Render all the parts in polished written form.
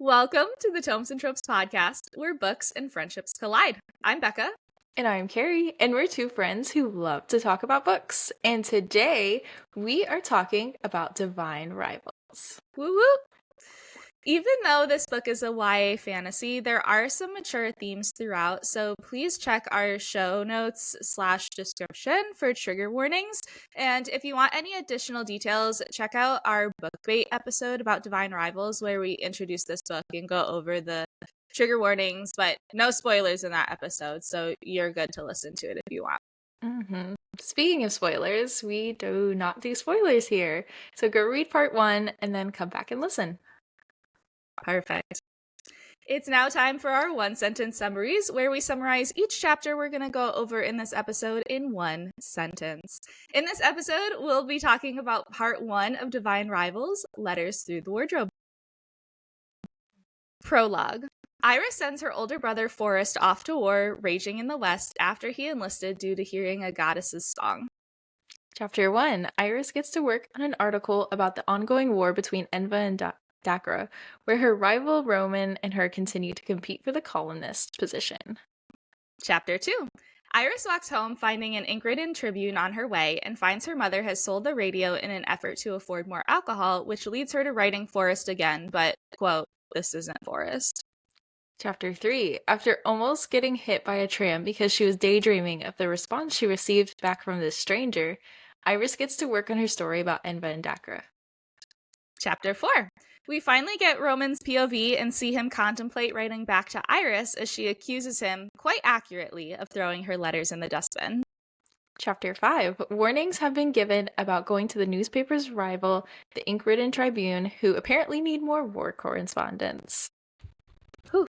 Welcome to the Tomes and Tropes podcast, where books and friendships collide. I'm Becca. And I'm Keri, and we're two friends who love to talk about books. And today we are talking about Divine Rivals. Woo woo! Even though this book is a YA fantasy, there are some mature themes throughout, so please check our show notes / description for trigger warnings. And if you want any additional details, check out our book bait episode about Divine Rivals, where we introduce this book and go over the trigger warnings, but no spoilers in that episode, so you're good to listen to it if you want. Mm-hmm. Speaking of spoilers, we do not do spoilers here. So go read part 1 and then come back and listen. Perfect. It's now time for our one-sentence summaries, where we summarize each chapter we're going to go over in this episode in one sentence. In this episode, we'll be talking about part 1 of Divine Rivals, Letters Through the Wardrobe. Prologue. Iris sends her older brother Forrest off to war, raging in the West, after he enlisted due to hearing a goddess's song. Chapter 1. Iris gets to work on an article about the ongoing war between Enva and Dacra, where her rival Roman and her continue to compete for the columnist position. Chapter 2. Iris walks home finding an Ingridin Tribune on her way and finds her mother has sold the radio in an effort to afford more alcohol, which leads her to writing Forrest again, but, quote, this isn't Forrest. Chapter 3. After almost getting hit by a tram because she was daydreaming of the response she received back from this stranger, Iris gets to work on her story about Enva and Dacra. Chapter 4. We finally get Roman's POV and see him contemplate writing back to Iris as she accuses him, quite accurately, of throwing her letters in the dustbin. Chapter 5. Warnings have been given about going to the newspaper's rival, the Ink-Ridden Tribune, who apparently need more war correspondents. Whew.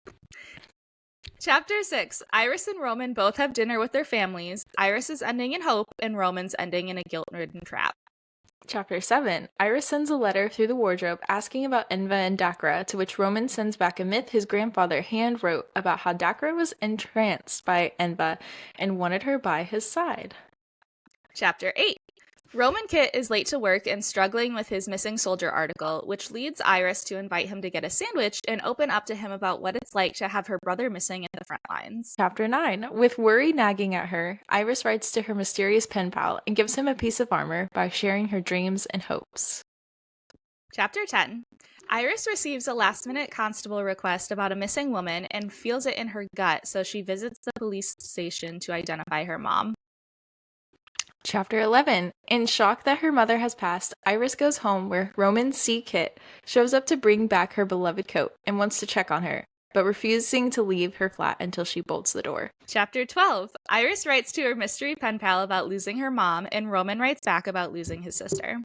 Chapter 6. Iris and Roman both have dinner with their families. Iris is ending in hope, and Roman's ending in a guilt-ridden trap. Chapter 7. Iris sends a letter through the wardrobe asking about Enva and Dacra, to which Roman sends back a myth his grandfather hand-wrote about how Dacra was entranced by Enva and wanted her by his side. Chapter 8. Roman Kit is late to work and struggling with his missing soldier article, which leads Iris to invite him to get a sandwich and open up to him about what it's like to have her brother missing at the front lines. Chapter 9. With worry nagging at her, Iris writes to her mysterious pen pal and gives him a piece of armor by sharing her dreams and hopes. Chapter 10. Iris receives a last-minute constable request about a missing woman and feels it in her gut, so she visits the police station to identify her mom. Chapter 11. In shock that her mother has passed, Iris goes home where Roman C. Kit shows up to bring back her beloved coat and wants to check on her, but refusing to leave her flat until she bolts the door. Chapter 12. Iris writes to her mystery pen pal about losing her mom, and Roman writes back about losing his sister.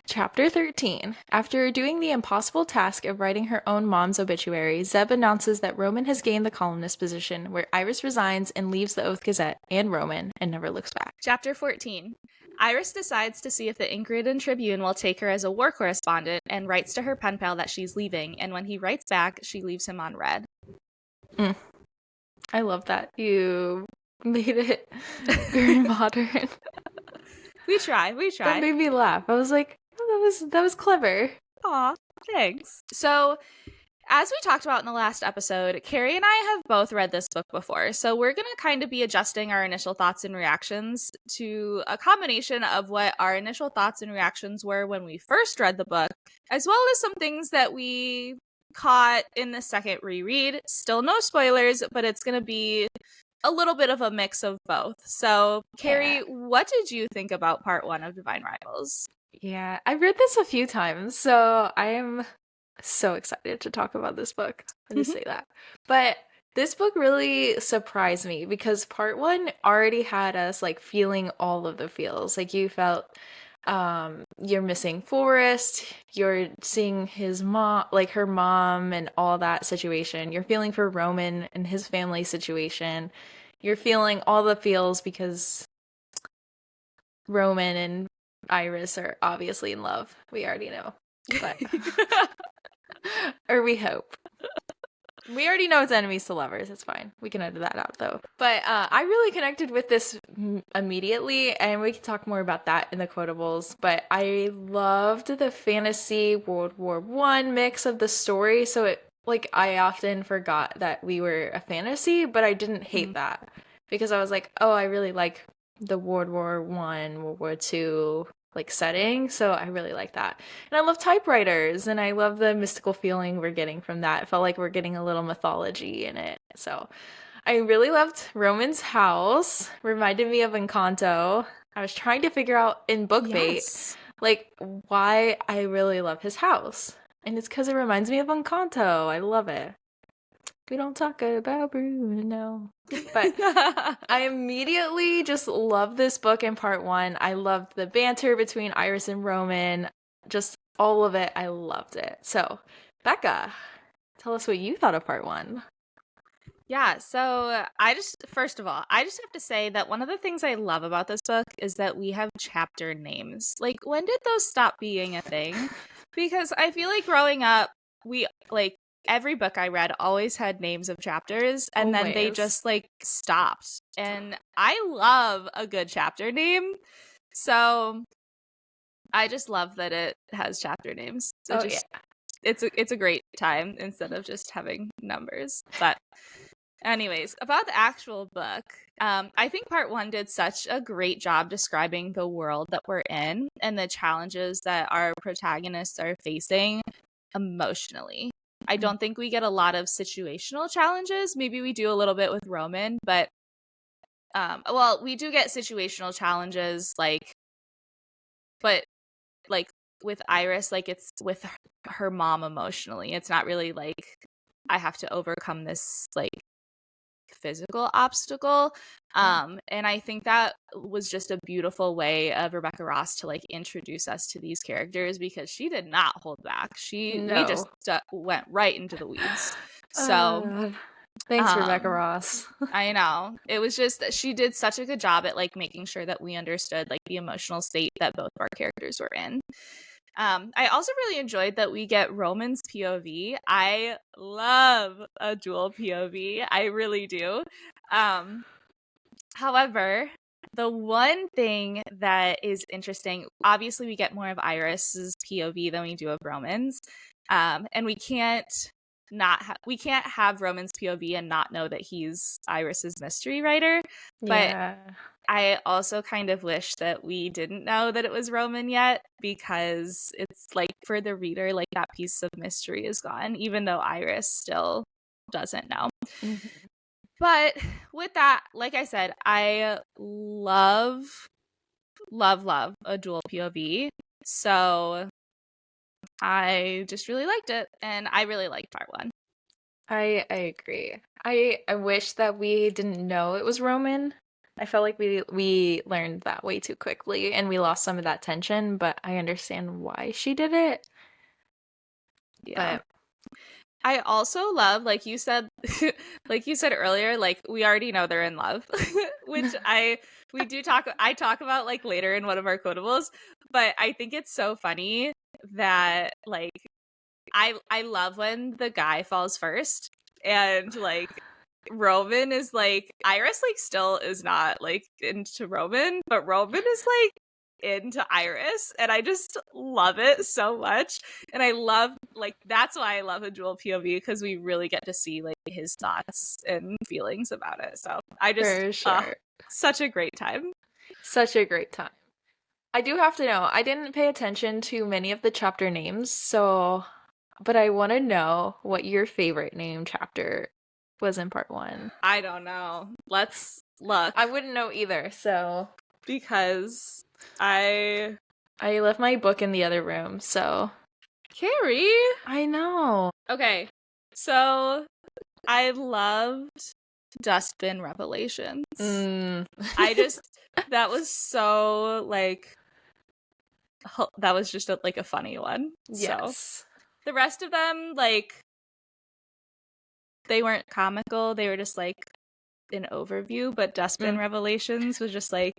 Chapter 13. After doing the impossible task of writing her own mom's obituary, Zeb announces that Roman has gained the columnist position, where Iris resigns and leaves the Oath Gazette and Roman and never looks back. Chapter 14. Iris decides to see if the Ink-Ridden Tribune will take her as a war correspondent and writes to her pen pal that she's leaving, and when he writes back, she leaves him on red. I love that. You made it very modern. We try. That made me laugh. I was like, oh, that was clever. Aw, thanks. So, as we talked about in the last episode, Keri and I have both read this book before, so we're going to kind of be adjusting our initial thoughts and reactions to a combination of what our initial thoughts and reactions were when we first read the book, as well as some things that we caught in the second reread. Still no spoilers, but it's going to be a little bit of a mix of both. So, Keri, what did you think about part 1 of Divine Rivals? Yeah, I've read this a few times, so I am so excited to talk about this book. Let me say that. But this book really surprised me because part 1 already had us like feeling all of the feels. Like you felt you're missing Forrest, you're seeing his mom, like her mom and all that situation. You're feeling for Roman and his family situation. You're feeling all the feels because Roman and Iris are obviously in love. We already know. But or we hope. We already know it's enemies to lovers. It's fine. We can edit that out though. But I really connected with this immediately, and we can talk more about that in the quotables. But I loved the fantasy World War I mix of the story. So it like I often forgot that we were a fantasy, but I didn't hate that because I was like, oh, I really like the World War I, World War II like setting, so I really like that. And I love typewriters, and I love the mystical feeling we're getting from that. It felt like we're getting a little mythology in it. So I really loved Roman's house. Reminded me of Encanto. I was trying to figure out in BookBait, Yes. like, why I really love his house. And it's because it reminds me of Encanto. I love it. We don't talk about Bruno. But I immediately just love this book in part one. I loved the banter between Iris and Roman. Just all of it. I loved it. So, Becca, tell us what you thought of part one. Yeah, so first of all, I just have to say that one of the things I love about this book is that we have chapter names. Like, when did those stop being a thing? Because I feel like growing up, we, like, every book I read always had names of chapters, and then they Always. just, like, stopped. And I love a good chapter name. So I just love that it has chapter names. Oh, yeah. It's a great time instead of just having numbers. But anyways, about the actual book, I think part one did such a great job describing the world that we're in and the challenges that our protagonists are facing emotionally. I don't think we get a lot of situational challenges. Maybe we do a little bit with Roman, but well, we do get situational challenges, but like with Iris, like it's with her mom emotionally. It's not really like I have to overcome this like physical obstacle. And I think that was just a beautiful way of Rebecca Ross to like introduce us to these characters, because she did not hold back. We just No. went right into the weeds. So Thanks, Rebecca um Ross. I know. It was just that she did such a good job at like making sure that we understood like the emotional state that both of our characters were in. I also really enjoyed that we get Roman's POV. I love a dual POV. I really do. However, the one thing that is interesting, obviously we get more of Iris's POV than we do of Roman's. And we can't have Roman's POV and not know that he's Iris's mystery writer. But Yeah. I also kind of wish that we didn't know that it was Roman yet, because it's like for the reader, like that piece of mystery is gone, even though Iris still doesn't know. Mhm. But with that, like I said, I love, love, love a dual POV. So I just really liked it, and I really liked part one. I agree. I wish that we didn't know it was Roman. I felt like we learned that way too quickly and we lost some of that tension, but I understand why she did it. Yeah. But I also love, like you said, like you said earlier, like we already know they're in love, which I talk about like later in one of our quotables. But I think it's so funny that like I love when the guy falls first, and like Roman is like, Iris like still is not like into Roman, but Roman is like into Iris, and I just love it so much. And I love, like, that's why I love a dual POV, because we really get to see like his thoughts and feelings about it. So I just for sure. such a great time. Such a great time. I do have to know, I didn't pay attention to many of the chapter names, so but I want to know what your favorite name chapter was in part one. I don't know. Let's look. I wouldn't know either, so Because I left my book in the other room, so Keri. I know. Okay. So I loved Dustbin Revelations. I just that was so like that was just like a funny one. So Yes. the rest of them, like, they weren't comical, they were just like an overview, but Dustbin Revelations was just like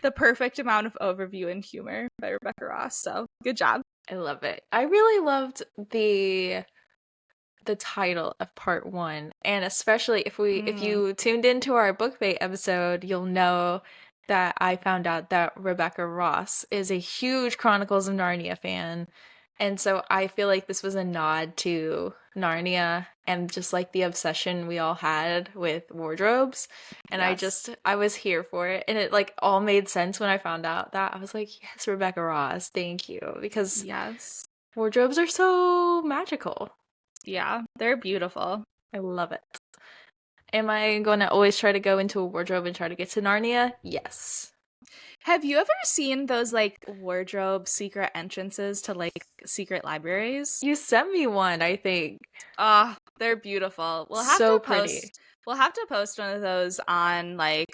the perfect amount of overview and humor by Rebecca Ross. So good job. I love it. I really loved the title of part 1. And especially if Mm, you tuned into our bookbait episode, you'll know that I found out that Rebecca Ross is a huge Chronicles of Narnia fan. And so I feel like this was a nod to Narnia and just like the obsession we all had with wardrobes. And yes. I was here for it. And it like all made sense when I found out that. I was like, yes, Rebecca Ross, thank you. Because Yes. wardrobes are so magical. Yeah, they're beautiful. I love it. Am I going to always try to go into a wardrobe and try to get to Narnia? Yes. Have you ever seen those like wardrobe secret entrances to like secret libraries? You sent me one, I think. Ah, they're beautiful. So pretty. We'll have to post one of those on like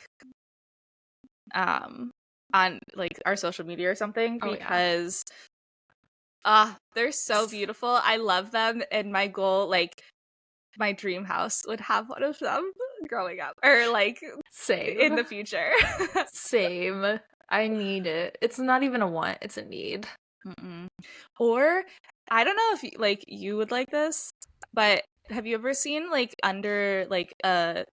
our social media or something Oh, yeah. because they're so beautiful. I love them, and my goal, like my dream house would have one of them growing up or like in Same. the future. Same. I need it. It's not even a want, it's a need. Mm-mm. Or I don't know if you would like this, but have you ever seen like under like a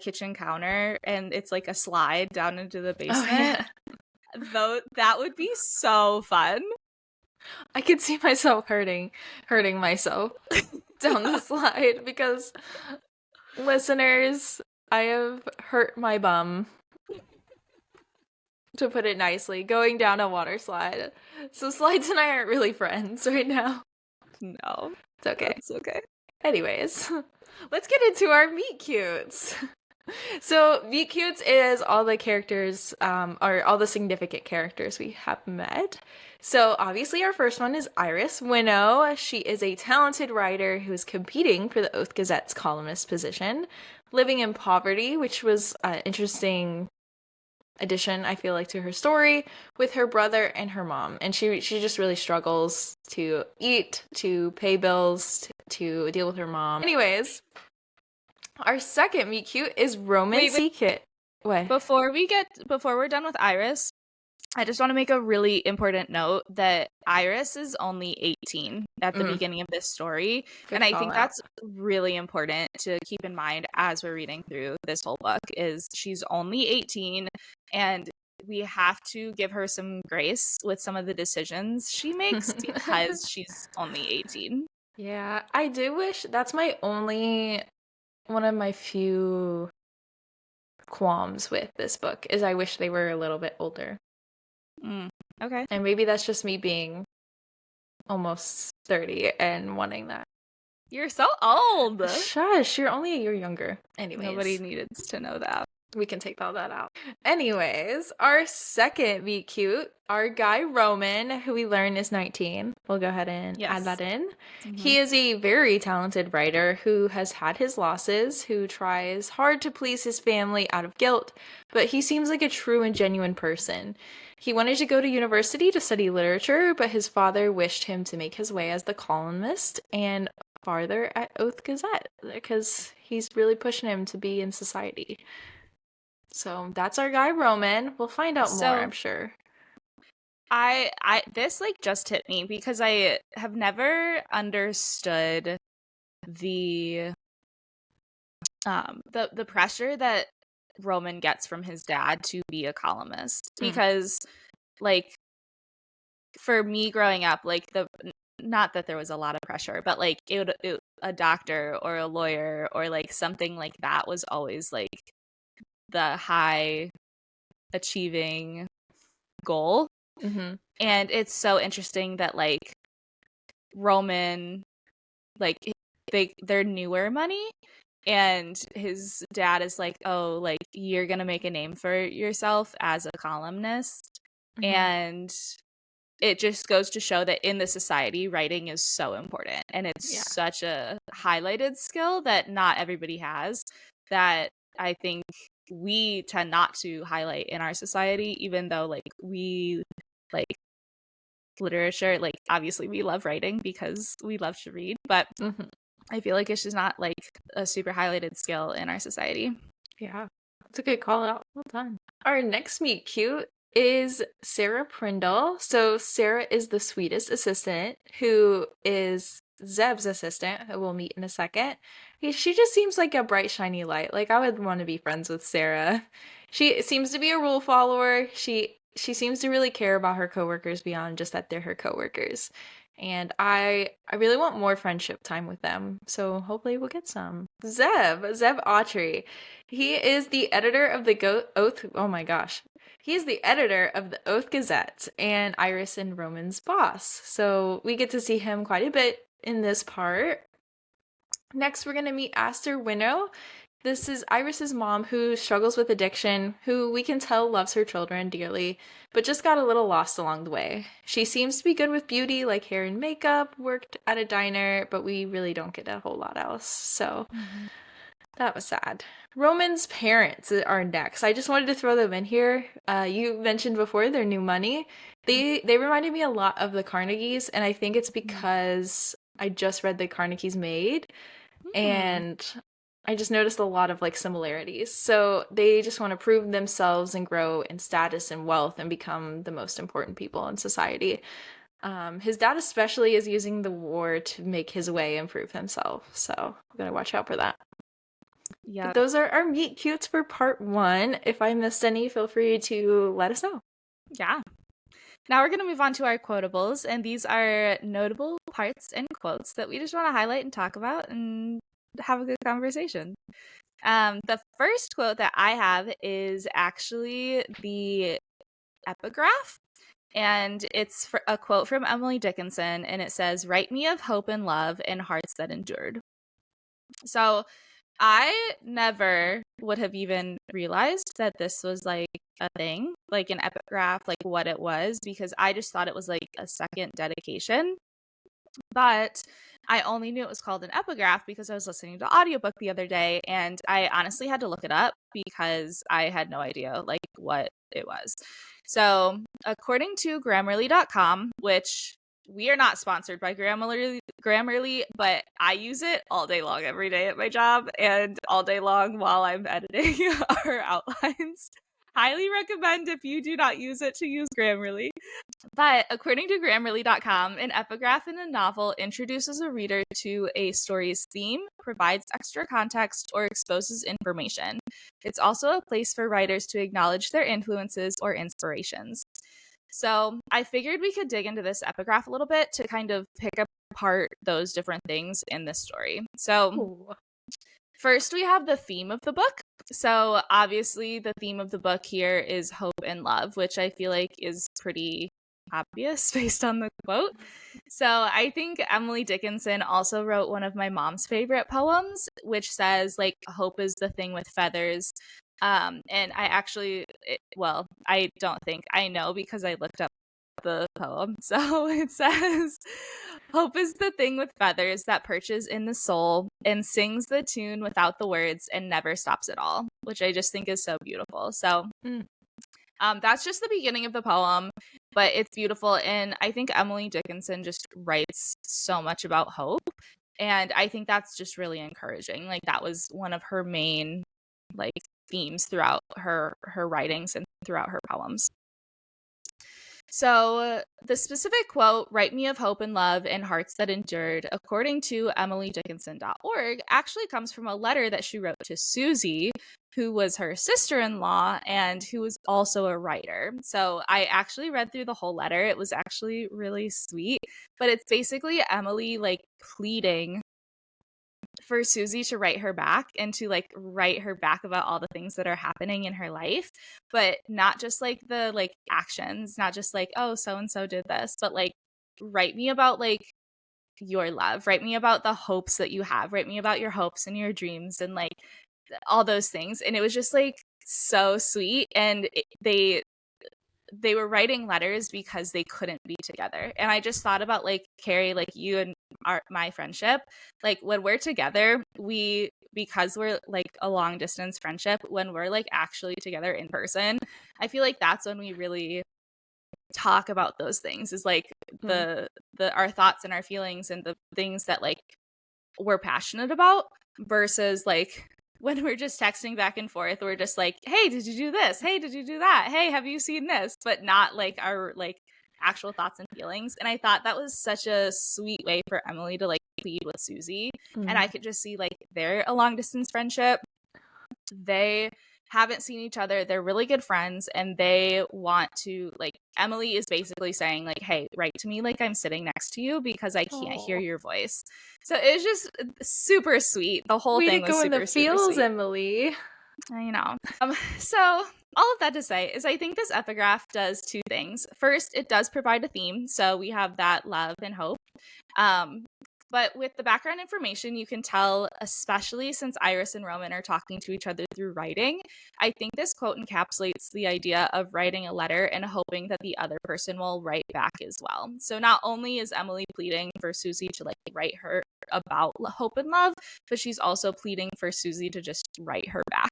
kitchen counter and it's like a slide down into the Oh, basement? yeah. Though that would be so fun. I could see myself hurting myself down the slide because, listeners, I have hurt my bum, to put it nicely, going down a water slide. So Slides and I aren't really friends right now. No, It's okay. that's okay. Anyways, let's get into our meet cutes. So meet cutes is all the characters, or all the significant characters we have met. So obviously our first one is Iris Winnow. She is a talented writer who is competing for the Oath Gazette's columnist position, living in poverty, which was an interesting addition, I feel like, to her story, with her brother and her mom. And she just really struggles to eat, to pay bills, to deal with her mom. Anyways, our second meet cute is Roman Wait, Seakit. What? before we're done with Iris, I just want to make a really important note that Iris is only 18 at the beginning of this story. Good And I call think out. that's really important to keep in mind as we're reading through this whole book is she's only 18 and we have to give her some grace with some of the decisions she makes because she's only 18. Yeah, I do wish that's my only one of my few qualms with this book is I wish they were a little bit older. Okay. And maybe that's just me being almost 30 and wanting that. You're so old. Shush, you're only a year younger. Anyways. Nobody needs to know that. We can take all that out. Anyways, our second meet cute, our guy Roman, who we learn is 19. We'll go ahead and add that in. Mm-hmm. He is a very talented writer who has had his losses, who tries hard to please his family out of guilt, but he seems like a true and genuine person. He wanted to go to university to study literature, but his father wished him to make his way as the columnist and farther at Oath Gazette because he's really pushing him to be in society. So that's our guy Roman. We'll find out more, I'm sure. I this like just hit me because I have never understood the pressure that Roman gets from his dad to be a columnist because like for me growing up like not that there was a lot of pressure but like a doctor or a lawyer or like something like that was always like the high achieving goal. And it's so interesting that like Roman like they're newer money and his dad is like, oh, like you're gonna make a name for yourself as a columnist. And it just goes to show that in the society writing is so important and it's such a highlighted skill that not everybody has, that I think we tend not to highlight in our society, even though like we like literature, like obviously we love writing because we love to read, but I feel like it's just not like a super highlighted skill in our society. Yeah, that's a good call out. Well done. Our next meet cute is Sarah Prindle. So Sarah is the sweetest assistant who is Zeb's assistant, who we'll meet in a second. She just seems like a bright, shiny light. Like, I would want to be friends with Sarah. She seems to be a rule follower. She seems to really care about her coworkers beyond just that they're her coworkers. And I really want more friendship time with them. So hopefully we'll get some. Zeb Autry. He is the editor of the Oath. Oh my gosh. He is the editor of the Oath Gazette and Iris and Roman's boss. So we get to see him quite a bit in this part. Next, we're going to meet Aster Winnow. This is Iris's mom, who struggles with addiction, who we can tell loves her children dearly, but just got a little lost along the way. She seems to be good with beauty, like hair and makeup, worked at a diner, but we really don't get a whole lot else. So that was sad. Roman's parents are next. I just wanted to throw them in here. You mentioned before their new money. They reminded me a lot of the Carnegies, and I think it's because I just read the Carnegies Maid, and I just noticed a lot of like similarities. So they just want to prove themselves and grow in status and wealth and become the most important people in society. His dad especially is using the war to make his way and prove himself. So I'm gonna watch out for that. Yeah. But those are our meet cutes for part 1. If I missed any, feel free to let us know. Yeah. Now we're going to move on to our quotables, and these are notable parts and quotes that we just want to highlight and talk about and have a good conversation. The first quote that I have is actually the epigraph, and it's a quote from Emily Dickinson, and it says, "Write me of hope and love and hearts that endured." So I never would have even realized that this was like a thing, like an epigraph, like what it was, because I just thought it was like a second dedication. But I only knew it was called an epigraph because I was listening to audiobook the other day, and I honestly had to look it up because I had no idea like what it was. So according to Grammarly.com, which we are not sponsored by Grammarly, but I use it all day long every day at my job and all day long while I'm editing our outlines. Highly recommend, if you do not use it, to use Grammarly. But according to Grammarly.com, an epigraph in a novel introduces a reader to a story's theme, provides extra context, or exposes information. It's also a place for writers to acknowledge their influences or inspirations. So I figured we could dig into this epigraph a little bit to kind of pick apart those different things in this story. So first, we have the theme of the book. So obviously, the theme of the book here is hope and love, which I feel like is pretty obvious based on the quote. So I think Emily Dickinson also wrote one of my mom's favorite poems, which says, like, hope is the thing with feathers. And I actually, I don't think I know because I looked up the poem. So it says, hope is the thing with feathers that perches in the soul and sings the tune without the words and never stops at all, which I just think is so beautiful. So that's just the beginning of the poem, but it's beautiful. And I think Emily Dickinson just writes so much about hope. And I think that's just really encouraging. Like, that was one of her main like themes throughout her writings and throughout her poems. So the specific quote, "Write me of hope and love and hearts that endured," according to emilydickinson.org, actually comes from a letter that she wrote to Susie, who was her sister-in-law and who was also a writer. So I actually read through the whole letter. It was actually really sweet, but it's basically Emily like pleading for Susie to write her back and to like write her back about all the things that are happening in her life, but not just like the like actions, not just like, oh, so and so did this, but like write me about like your love, write me about the hopes that you have, write me about your hopes and your dreams and like all those things. And it was just like so sweet. And they were writing letters because they couldn't be together. And I just thought about like Keri, like you and my friendship, like when we're together, because we're like a long distance friendship, when we're like actually together in person, I feel like that's when we really talk about those things, is like the our thoughts and our feelings and the things that like we're passionate about, versus like when we're just texting back and forth, we're just like, hey, did you do this? Hey, did you do that? Hey, have you seen this? But not like our like actual thoughts and feelings. And I thought that was such a sweet way for Emily to like plead with Susie. And I could just see like they're a long distance friendship. They haven't seen each other. They're really good friends, and they want to like Emily is basically saying like, hey, write to me like I'm sitting next to you because I can't hear your voice. So it was just super sweet. The whole Way to thing was go in the super feels, sweet. Emily. I know. So all of that to say is I think this epigraph does two things. First, it does provide a theme. So we have that love and hope. But with the background information, you can tell, especially since Iris and Roman are talking to each other through writing, I think this quote encapsulates the idea of writing a letter and hoping that the other person will write back as well. So not only is Emily pleading for Susie to like write her about hope and love, but she's also pleading for Susie to just write her back.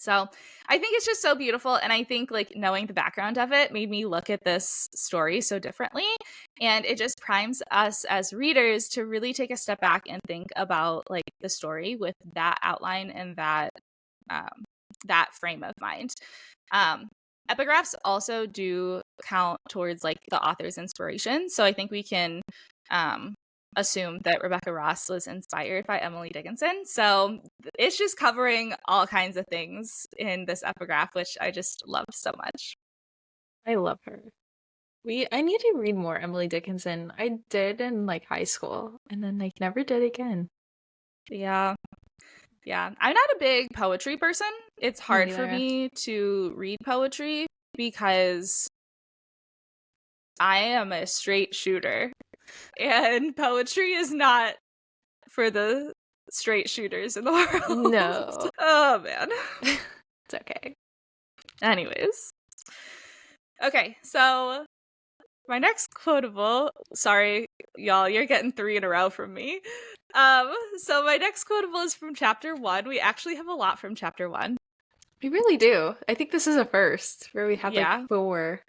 So I think it's just so beautiful. And I think like knowing the background of it made me look at this story so differently. And it just primes us as readers to really take a step back and think about like the story with that outline and that frame of mind. Epigraphs also do count towards like the author's inspiration. So I think we can assume that Rebecca Ross was inspired by Emily Dickinson. So it's just covering all kinds of things in this epigraph, which I just loved so much. I love her. I need to read more Emily Dickinson. I did in like high school and then like never did again. Yeah. I'm not a big poetry person. It's hard for neither. me to read poetry because I am a straight shooter. And poetry is not for the straight shooters in the world. No. Oh, man. It's okay. Anyways. Okay, so my next quotable, sorry, y'all, you're getting 3 in a row from me. So my next quotable is from chapter 1. We actually have a lot from chapter 1. We really do. I think this is a first where we have Yeah. like 4.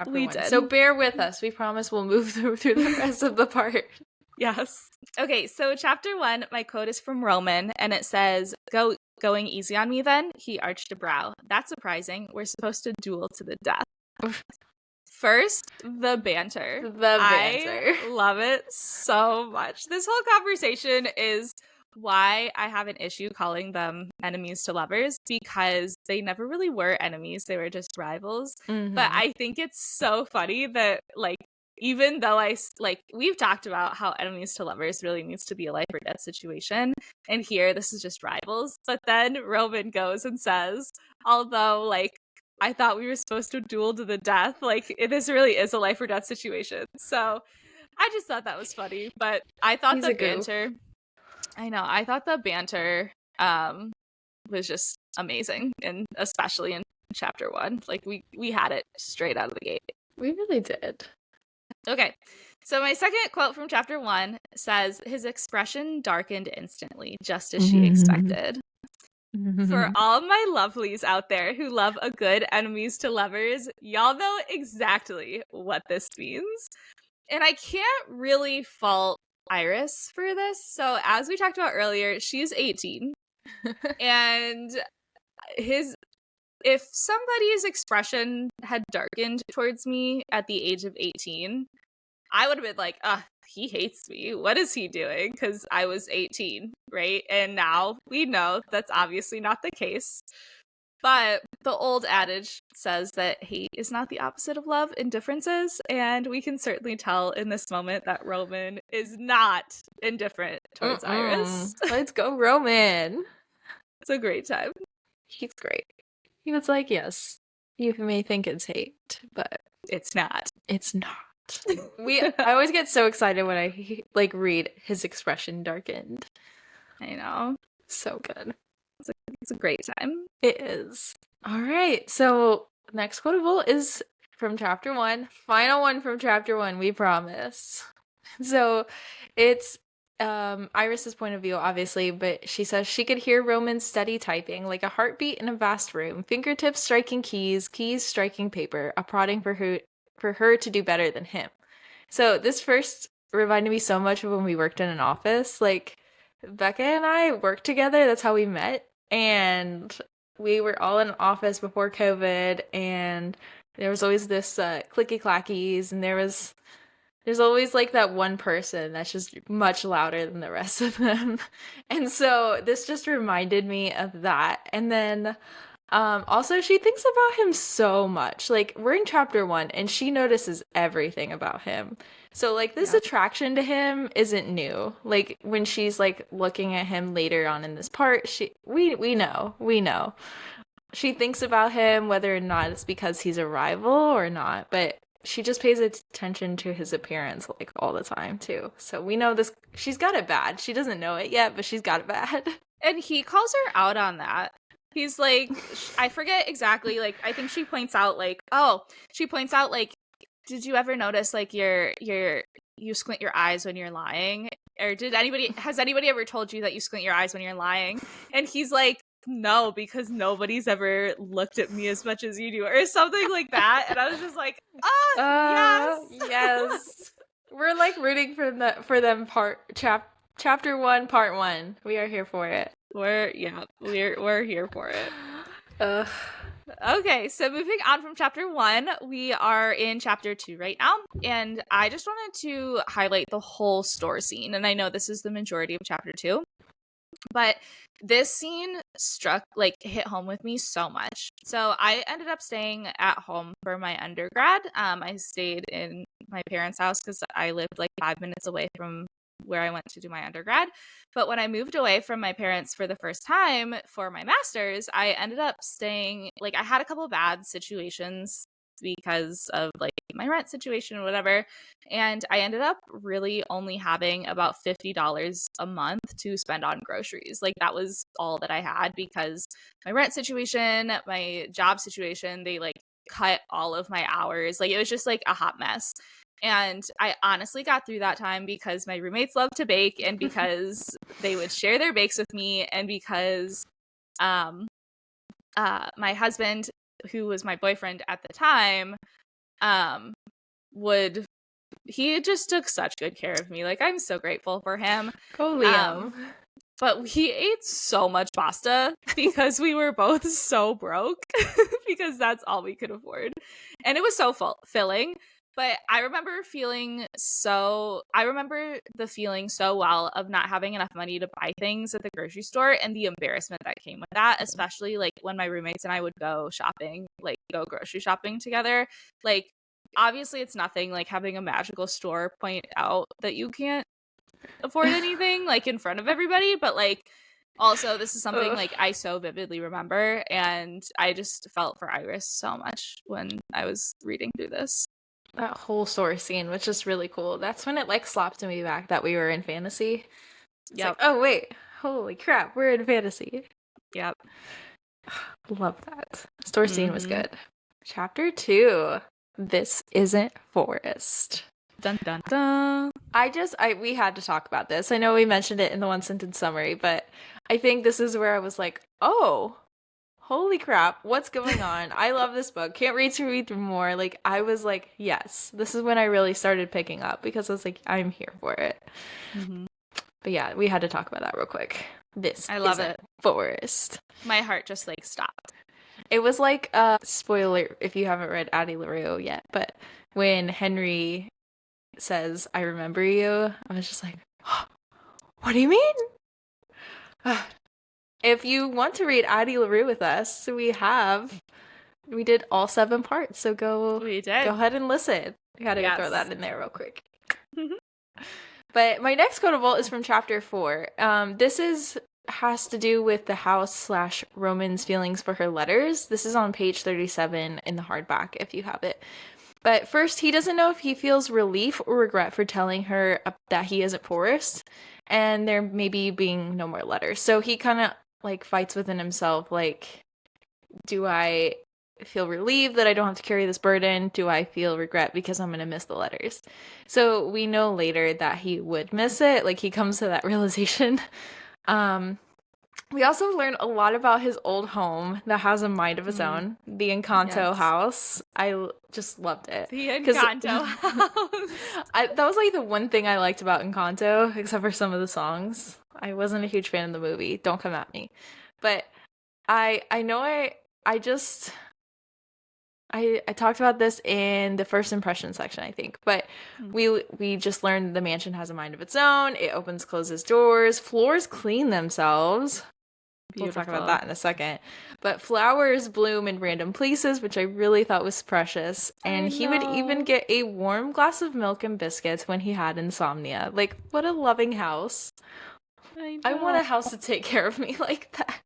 We did. So bear with us. We promise we'll move through the rest of the part. Yes. Okay, so chapter 1, my quote is from Roman, and it says, going easy on me then? He arched a brow. That's surprising. We're supposed to duel to the death. First, the banter. I love it so much. This whole conversation is why I have an issue calling them enemies to lovers, because they never really were enemies. They were just rivals. Mm-hmm. But I think it's so funny that, like, even though we've talked about how enemies to lovers really needs to be a life or death situation, and here this is just rivals. But then Roman goes and says, although, like, I thought we were supposed to duel to the death. Like, this really is a life or death situation. So I just thought that was funny. But I thought the banter, I thought the banter was just amazing. And especially in chapter 1. Like, we had it straight out of the gate. We really did. Okay. So my second quote from chapter 1 says, his expression darkened instantly, just as she expected. For all my lovelies out there who love a good enemies to lovers, y'all know exactly what this means. And I can't really fault Iris for this. So as we talked about earlier, she's 18. And if somebody's expression had darkened towards me at the age of 18, I would have been like, he hates me. What is he doing? Because I was 18, right? And now we know that's obviously not the case. But the old adage says that hate is not the opposite of love, indifference is. And we can certainly tell in this moment that Roman is not indifferent towards Iris. Let's go, Roman. It's a great time. He's great. He was like, yes, you may think it's hate, but it's not. It's not. I always get so excited when I like read his expression darkened. I know. So good. It's a great time. It is. All right. So next quotable is from chapter 1. Final one from chapter 1, we promise. So it's Iris's point of view, obviously, but she says she could hear Roman's steady typing like a heartbeat in a vast room, fingertips striking keys, keys striking paper, a prodding for her to do better than him. So this first reminded me so much of when we worked in an office. Like, Becca and I worked together. That's how we met. And we were all in an office before COVID. And there was always this clicky clackies, and there's always like that one person that's just much louder than the rest of them. And so this just reminded me of that. And then also she thinks about him so much. Like we're in chapter 1 and she notices everything about him. So like this attraction to him isn't new. Like when she's like looking at him later on in this part, we know. She thinks about him whether or not it's because he's a rival or not, but she just pays attention to his appearance like all the time too. So we know this, she's got it bad. She doesn't know it yet, but she's got it bad. And he calls her out on that. He's like, I forget exactly, like, I think she points out, like, did you ever notice, like, you squint your eyes when you're lying? Or has anybody ever told you that you squint your eyes when you're lying? And he's like, no, because nobody's ever looked at me as much as you do, or something like that. And I was just like, yes. We're like rooting for them chapter 1 part 1. We are here for it. We're here for it. Okay, so moving on from chapter 1, we are in chapter 2 right now, and I just wanted to highlight the whole store scene, and I know this is the majority of chapter 2, but this scene hit home with me so much. So I ended up staying at home for my undergrad. I stayed in my parents' house because I lived like 5 minutes away from where I went to do my undergrad. But when I moved away from my parents for the first time for my master's, I ended up staying, like, I had a couple bad situations because of like my rent situation or whatever, and I ended up really only having about $50 a month to spend on groceries. Like that was all that I had because my rent situation, my job situation, they like cut all of my hours. Like it was just like a hot mess. And I honestly got through that time because my roommates loved to bake, and because they would share their bakes with me, and because my husband, who was my boyfriend at the time, he just took such good care of me. Like I'm so grateful for him. Go Liam. But he ate so much pasta because we were both so broke because that's all we could afford. And it was so filling. But I remember the feeling so well of not having enough money to buy things at the grocery store, and the embarrassment that came with that, especially like when my roommates and I would go grocery shopping together. Like, obviously it's nothing like having a magical store point out that you can't afford anything like in front of everybody, but like also this is something like I so vividly remember, and I just felt for Iris so much when I was reading through this. That whole store scene was just really cool. That's when it like slapped me back that we were in fantasy. It's like, oh wait, holy crap, we're in fantasy. Yep. Love that. Store scene was good. Chapter 2. This isn't Forest. Dun dun dun. We had to talk about this. I know we mentioned it in the one sentence summary, but I think this is where I was like, oh, holy crap, what's going on? I love this book. Can't wait to read through more. Like, I was like, yes, this is when I really started picking up, because I was like, I'm here for it. Mm-hmm. But yeah, we had to talk about that real quick. I love it. Forest. My heart just like stopped. It was like, spoiler if you haven't read Addie LaRue yet, but when Henry says, I remember you, I was just like, oh, what do you mean? If you want to read Addie LaRue with us, we did all 7 parts, so go ahead and listen. I gotta throw that in there real quick. But my next quotable is from chapter 4. This has to do with the house / Roman's feelings for her letters. This is on page 37 in the hardback if you have it. But first, he doesn't know if he feels relief or regret for telling her that he isn't Forrest, and there maybe being no more letters. So he kind of like fights within himself, like, do I feel relieved that I don't have to carry this burden? Do I feel regret because I'm going to miss the letters? So we know later that he would miss it. Like, he comes to that realization. We also learn a lot about his old home that has a mind of its own, the Encanto house. I just loved it. The Encanto house. That was like the one thing I liked about Encanto, except for some of the songs. I wasn't a huge fan of the movie. Don't come at me. But I I talked about this in the first impression section, I think, but we just learned the mansion has a mind of its own. It opens, closes doors, floors clean themselves. We'll talk about Beautiful. that in a second. But flowers bloom in random places, which I really thought was precious. And I he would even know. get a warm glass of milk and biscuits when he had insomnia. Like, what a loving house. I I want know. a house to take care of me like that.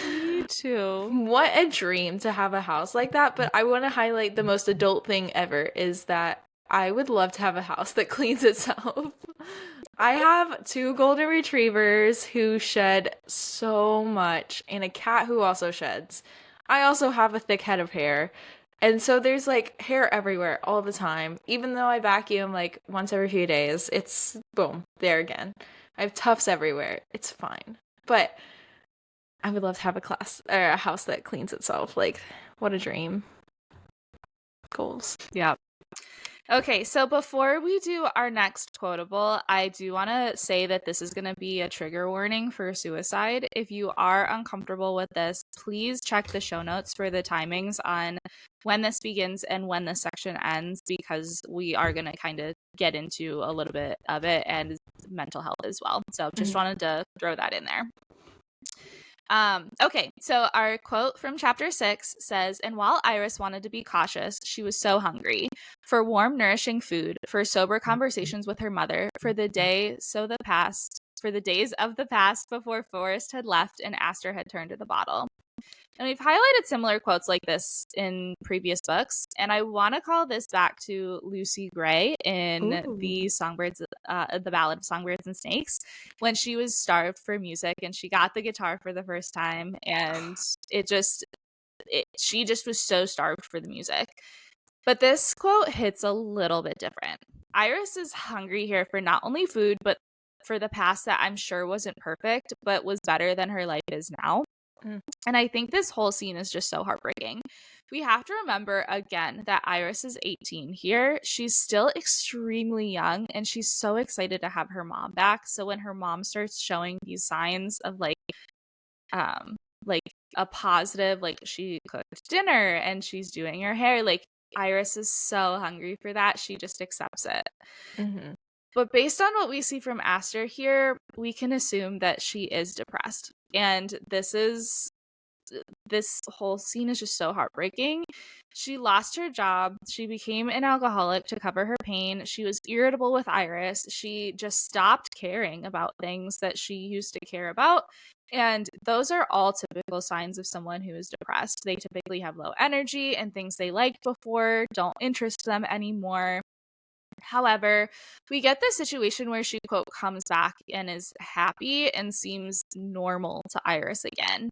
Me too. What a dream to have a house like that. But I want to highlight the most adult thing ever is that I would love to have a house that cleans itself. I have two golden retrievers who shed so much, and a cat who also sheds. I also have a thick head of hair. And so there's like hair everywhere all the time. Even though I vacuum like once every few days, it's boom, there again. I have tufts everywhere. It's fine. But I would love to have a class or a house that cleans itself. Like, what a dream. Goals. Yeah. Okay, so before we do our next quotable, I do want to say that this is going to be a trigger warning for suicide. If you are uncomfortable with this, please check the show notes for the timings on when this begins and when this section ends, because we are going to kind of get into a little bit of it and mental health as well. So just wanted to throw that in there. Okay, so our quote from chapter 6 says, "And while Iris wanted to be cautious, she was so hungry for warm, nourishing food, for sober conversations with her mother, for the days of the past before Forrest had left and Aster had turned to the bottle." And we've highlighted similar quotes like this in previous books, and I want to call this back to Lucy Gray in the Ballad of Songbirds and Snakes, when she was starved for music and she got the guitar for the first time, and she just was so starved for the music. But this quote hits a little bit different. Iris is hungry here for not only food, but for the past that I'm sure wasn't perfect, but was better than her life is now. And I think this whole scene is just so heartbreaking. We have to remember again that Iris is 18 here. She's still extremely young and she's so excited to have her mom back. So when her mom starts showing these signs of like a positive, like she cooked dinner and she's doing her hair, like Iris is so hungry for that. She just accepts it. Mm-hmm. But based on what we see from Aster here, we can assume that she is depressed. And this whole scene is just so heartbreaking. She lost her job. She became an alcoholic to cover her pain. She was irritable with Iris. She just stopped caring about things that she used to care about. And those are all typical signs of someone who is depressed. They typically have low energy and things they liked before don't interest them anymore. However, we get this situation where she, quote, comes back and is happy and seems normal to Iris again.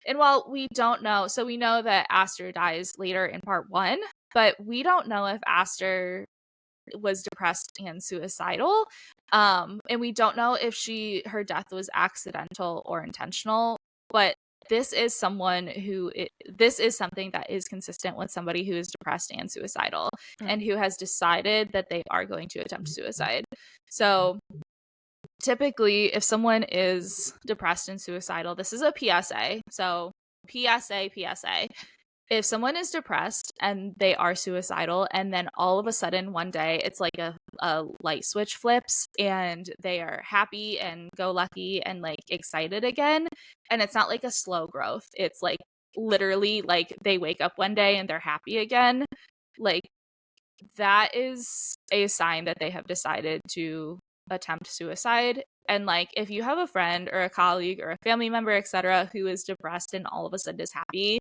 And while we don't know, so we know that Aster dies later in part 1, but we don't know if Aster was depressed and suicidal. And we don't know if her death was accidental or intentional, but this is something that is consistent with somebody who is depressed and suicidal and who has decided that they are going to attempt suicide. So typically, if someone is depressed and suicidal, this is a PSA. So PSA. If someone is depressed and they are suicidal, and then all of a sudden one day it's like a light switch flips and they are happy and go lucky and like excited again, and it's not like a slow growth, it's like literally like they wake up one day and they're happy again, like that is a sign that they have decided to attempt suicide. And like if you have a friend or a colleague or a family member, etc., who is depressed and all of a sudden is happy,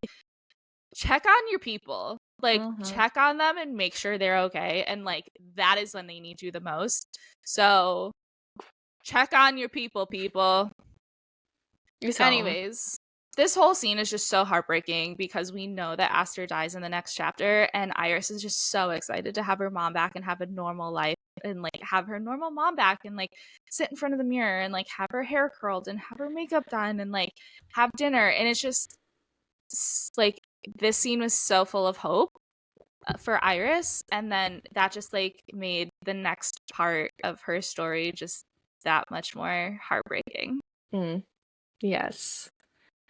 check on your people, like check on them and make sure they're okay, and like that is when they need you the most. So check on your people. Anyways, this whole scene is just so heartbreaking because we know that Aster dies in the next chapter, and Iris is just so excited to have her mom back and have a normal life and like have her normal mom back and like sit in front of the mirror and like have her hair curled and have her makeup done and like have dinner. And it's just like this scene was so full of hope for Iris, and then that just like made the next part of her story just that much more heartbreaking. Yes.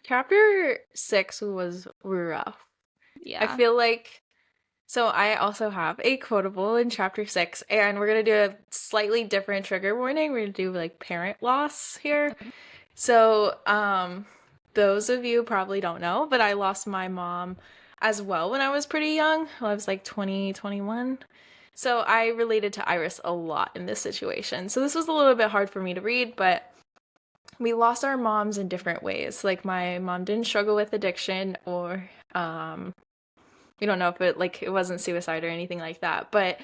Chapter 6 was rough. Yeah. I feel like So I also have a quotable in chapter 6, and we're gonna do a slightly different trigger warning. We're gonna do like parent loss here. Okay. So, those of you probably don't know, but I lost my mom as well when I was pretty young. I was like 20, 21. So I related to Iris a lot in this situation. So this was a little bit hard for me to read, but we lost our moms in different ways. Like my mom didn't struggle with addiction or we don't know if it wasn't suicide or anything like that, but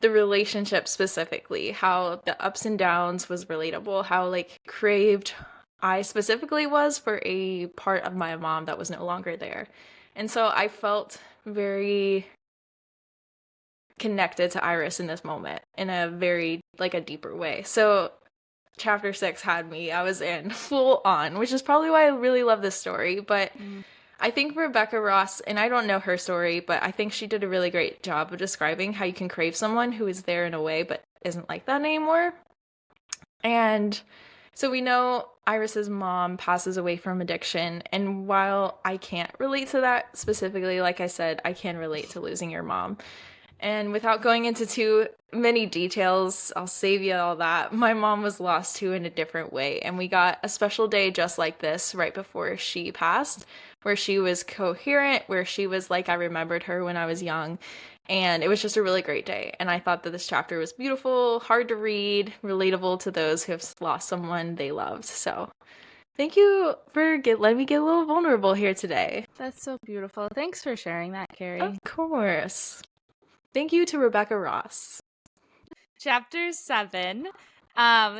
the relationship specifically, how the ups and downs was relatable, how like craved I specifically was for a part of my mom that was no longer there. And so I felt very connected to Iris in this moment in a very like a deeper way. So chapter 6 had me, I was in full on, which is probably why I really love this story, but I think Rebecca Ross, and I don't know her story, but I think she did a really great job of describing how you can crave someone who is there in a way but isn't like that anymore. And so we know Iris's mom passes away from addiction, and while I can't relate to that specifically, like I said, I can relate to losing your mom. And without going into too many details, I'll save you all that. My mom was lost too in a different way, and we got a special day just like this right before she passed, where she was coherent, where she was like I remembered her when I was young. And it was just a really great day. And I thought that this chapter was beautiful, hard to read, relatable to those who have lost someone they loved. So thank you for letting me get a little vulnerable here today. That's so beautiful. Thanks for sharing that, Keri. Of course. Thank you to Rebecca Ross. Chapter 7.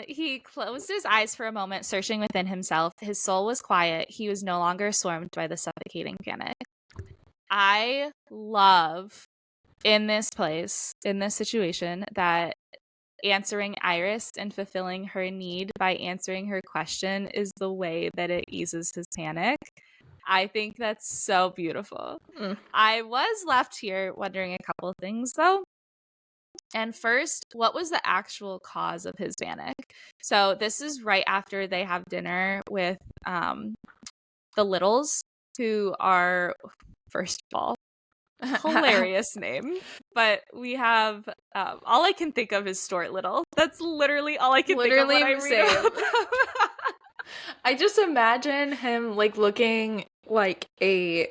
He closed his eyes for a moment, searching within himself. His soul was quiet. He was no longer swarmed by the suffocating panic. I love in this place, in this situation, that answering Iris and fulfilling her need by answering her question is the way that it eases his panic. I think that's so beautiful. I was left here wondering a couple of things, though. And first, what was the actual cause of his panic? So this is right after they have dinner with the Littles, who are, first of all, hilarious name. But we have, all I can think of is Stuart Little. That's literally all I can think of when I read about them. I just imagine him like looking like a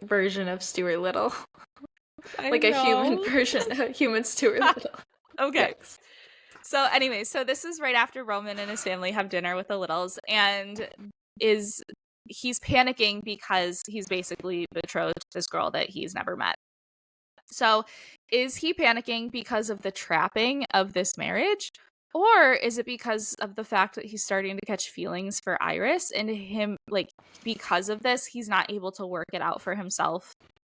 version of Stuart Little. Like a human version, a human Stuart Little. Okay. Yikes. So anyway, so this is right after Roman and his family have dinner with the Littles, and he's panicking because he's basically betrothed to this girl that he's never met. So is he panicking because of the trapping of this marriage? Or is it because of the fact that he's starting to catch feelings for Iris, and him, like, because of this, he's not able to work it out for himself?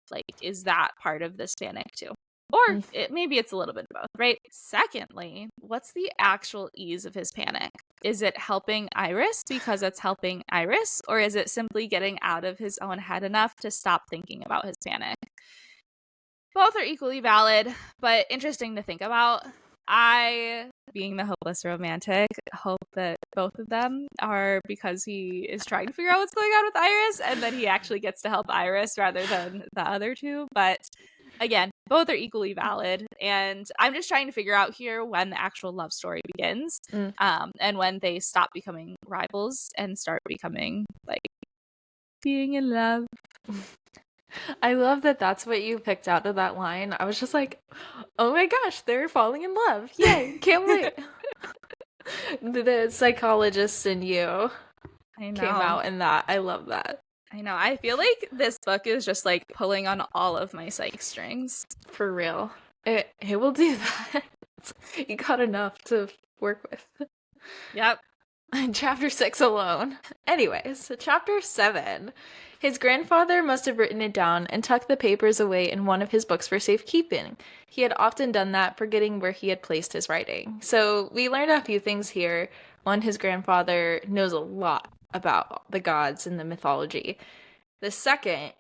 Like, is that part of this panic too? Or maybe it's a little bit of both, right? Secondly, what's the actual ease of his panic? Is it helping Iris because it's helping Iris? Or is it simply getting out of his own head enough to stop thinking about his panic? Both are equally valid, but interesting to think about. I, being the hopeless romantic, hope that both of them are because he is trying to figure out what's going on with Iris, and then he actually gets to help Iris rather than the other two. But again, both are equally valid, and I'm just trying to figure out here when the actual love story begins, and when they stop becoming rivals and start becoming, like, being in love. I love that that's what you picked out of that line. I was just like, oh my gosh, they're falling in love. Yay, can't wait. The psychologist in you came out in that. I love that. I know. I feel like this book is just like pulling on all of my psych strings. For real. It will do that. You got enough to work with. Yep. Chapter 6 alone. Anyways, so chapter 7. His grandfather must have written it down and tucked the papers away in one of his books for safekeeping. He had often done that, forgetting where he had placed his writing. So we learned a few things here. One, his grandfather knows a lot about the gods and the mythology. The second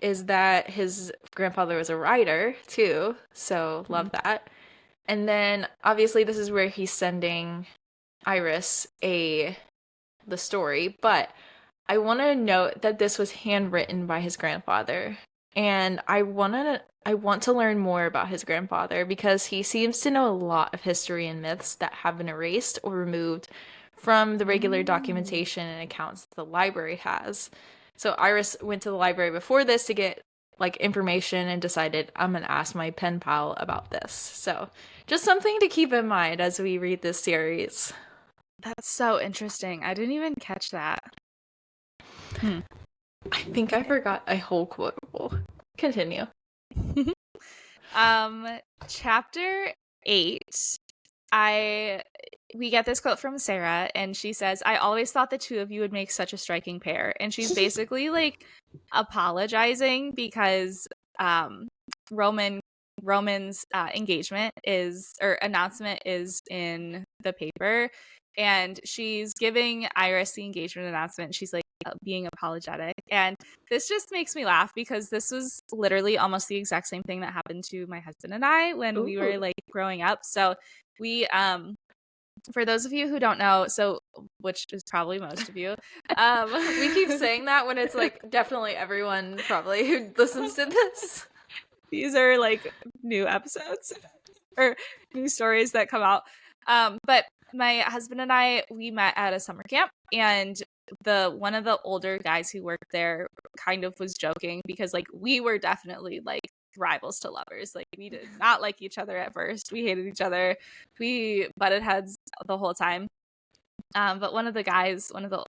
is that his grandfather was a writer, too. So love that. And then, obviously, this is where he's sending Iris the story, but I want to note that this was handwritten by his grandfather, and I want to learn more about his grandfather because he seems to know a lot of history and myths that have been erased or removed from the regular documentation and accounts the library has. So Iris went to the library before this to get like information and decided I'm gonna ask my pen pal about this. So just something to keep in mind as we read this series. That's so interesting. I didn't even catch that. I think I forgot a whole quotable. Continue. Chapter 8, we get this quote from Sarah, and she says, "I always thought the two of you would make such a striking pair." And she's basically like apologizing because Roman's engagement announcement is in the paper, and she's giving Iris the engagement announcement. She's like being apologetic, and this just makes me laugh because this was literally almost the exact same thing that happened to my husband and I when we were like growing up. So we for those of you who don't know, so which is probably most of you, we keep saying that when it's like definitely everyone probably who listens to this. These are like new episodes or new stories that come out. But my husband and I, we met at a summer camp, and one of the older guys who worked there kind of was joking because like we were definitely like rivals to lovers. Like we did not like each other at first. We hated each other. We butted heads the whole time. But one of the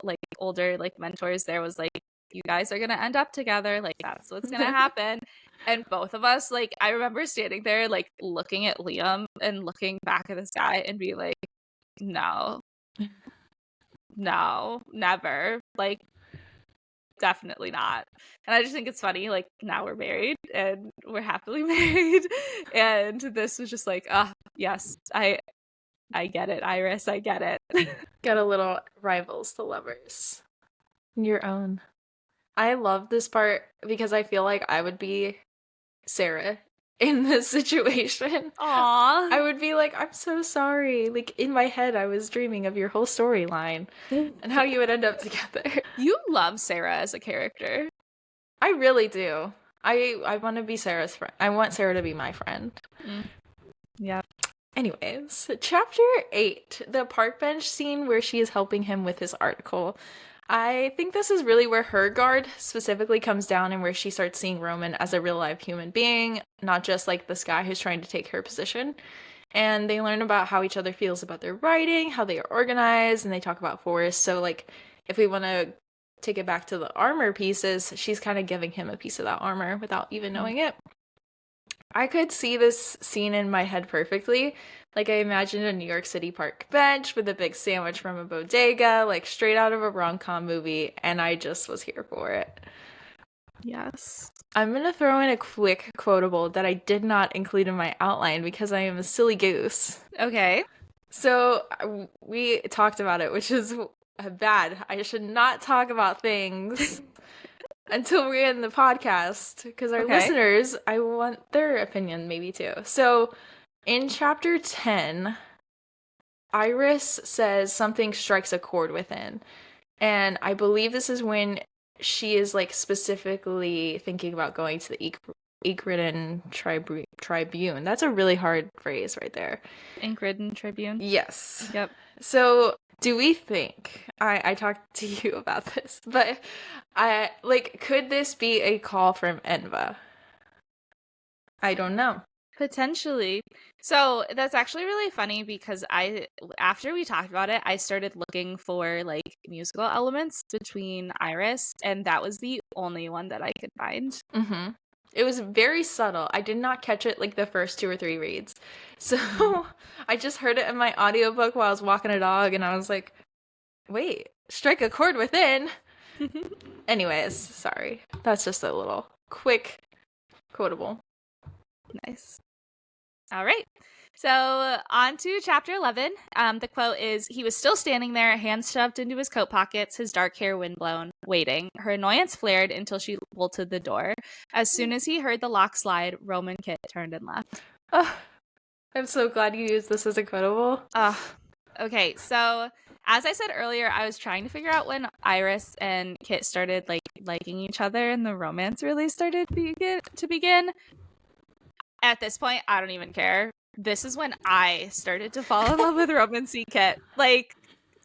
like older like mentors there was like, "You guys are gonna end up together. Like that's what's gonna happen." And both of us, like, I remember standing there like looking at Liam and looking back at this guy and be like, "No, no, never. Like, definitely not." And I just think it's funny. Like now we're married and we're happily married, and this was just like, yes, I get it, Iris. I get it. Got a little rivals to lovers. Your own. I love this part because I feel like I would be Sarah in this situation. Aww. I would be like, I'm so sorry. Like in my head, I was dreaming of your whole storyline and how you would end up together. You love Sarah as a character. I really do. I want to be Sarah's friend. I want Sarah to be my friend. Yeah. Anyways, chapter 8, the park bench scene where she is helping him with his article. I think this is really where her guard specifically comes down and where she starts seeing Roman as a real life human being, not just like this guy who's trying to take her position. And they learn about how each other feels about their writing, how they are organized, and they talk about Forrest. So like if we want to take it back to the armor pieces, she's kind of giving him a piece of that armor without even knowing it. I could see this scene in my head perfectly. Like, I imagined a New York City park bench with a big sandwich from a bodega, like straight out of a rom-com movie, and I just was here for it. Yes. I'm gonna throw in a quick quotable that I did not include in my outline because I am a silly goose. Okay. So, we talked about it, which is bad. I should not talk about things until we're in the podcast, because our listeners, I want their opinion maybe too. So in chapter 10, Iris says something strikes a chord within, and I believe this is when she is like specifically thinking about going to the Ygridan Tribune. That's a really hard phrase right there. Ygridan Tribune? Yes. Yep. So do we think, I talked to you about this, but could this be a call from Enva? I don't know. Potentially. So that's actually really funny because after we talked about it, I started looking for like musical elements between Iris, and that was the only one that I could find. Mm-hmm. It was very subtle. I did not catch it like the first 2 or 3 reads. So I just heard it in my audiobook while I was walking a dog, and I was like, wait, strike a chord within. Anyways, sorry. That's just a little quick quotable. Nice. All right. So on to chapter 11. The quote is, "He was still standing there, hands shoved into his coat pockets, his dark hair windblown, waiting. Her annoyance flared until she bolted the door. As soon as he heard the lock slide, Roman Kit turned and left." Oh, I'm so glad you used this as a quotable. Okay, so as I said earlier, I was trying to figure out when Iris and Kit started like liking each other and the romance really started to begin. At this point, I don't even care. This is when I started to fall in love with Roman C. Kit. Like,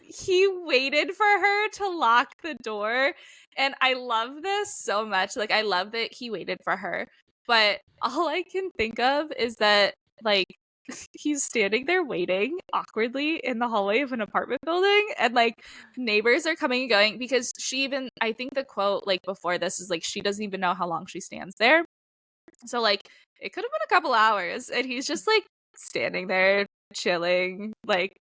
he waited for her to lock the door, and I love this so much. Like, I love that he waited for her, but all I can think of is that, like, he's standing there waiting awkwardly in the hallway of an apartment building, and like neighbors are coming and going, because she even, I think the quote like before this is like she doesn't even know how long she stands there. So like it could have been a couple hours, and he's just like standing there chilling, like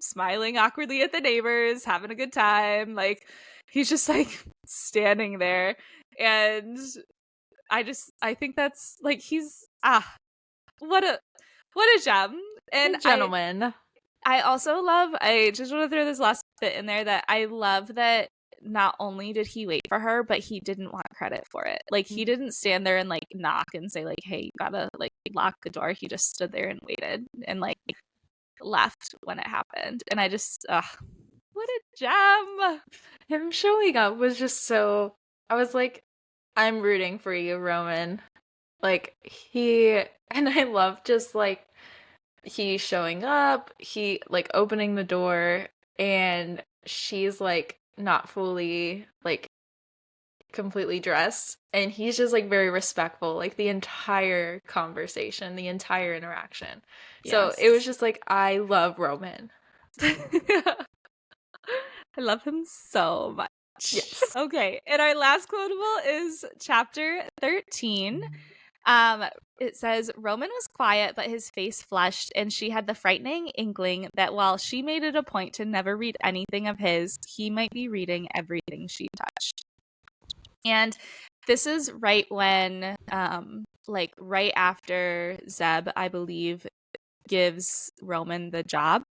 smiling awkwardly at the neighbors, having a good time. Like he's just like standing there, and I think that's like he's what a gem. And Gentleman. I also love, I just want to throw this last bit in there, that I love that not only did he wait for her, but he didn't want credit for it. Like he didn't stand there and like knock and say like, hey, you gotta like lock the door. He just stood there and waited and like left when it happened. And I just what a gem. Him showing up was just so, I was like, I'm rooting for you, Roman. Like and I love just like he showing up, he like opening the door, and she's like not fully like completely dressed, and he's just like very respectful like the entire conversation, the entire interaction. So it was just like, I love Roman. I love him so much. Yes. Okay, and our last quotable is chapter 13. It says, Roman was quiet, but his face flushed, and she had the frightening inkling that while she made it a point to never read anything of his, he might be reading everything she touched. And this is right when, like right after Zeb, I believe, gives Roman the job.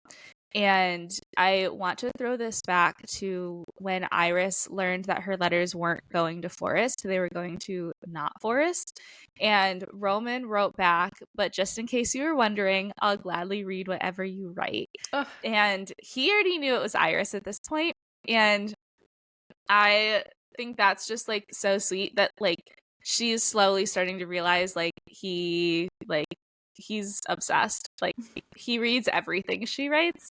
And I want to throw this back to when Iris learned that her letters weren't going to Forrest, they were going to not Forrest. And Roman wrote back, but just in case you were wondering, I'll gladly read whatever you write. Ugh. And he already knew it was Iris at this point. And I think that's just like so sweet that like she's slowly starting to realize like he's obsessed. Like he reads everything she writes.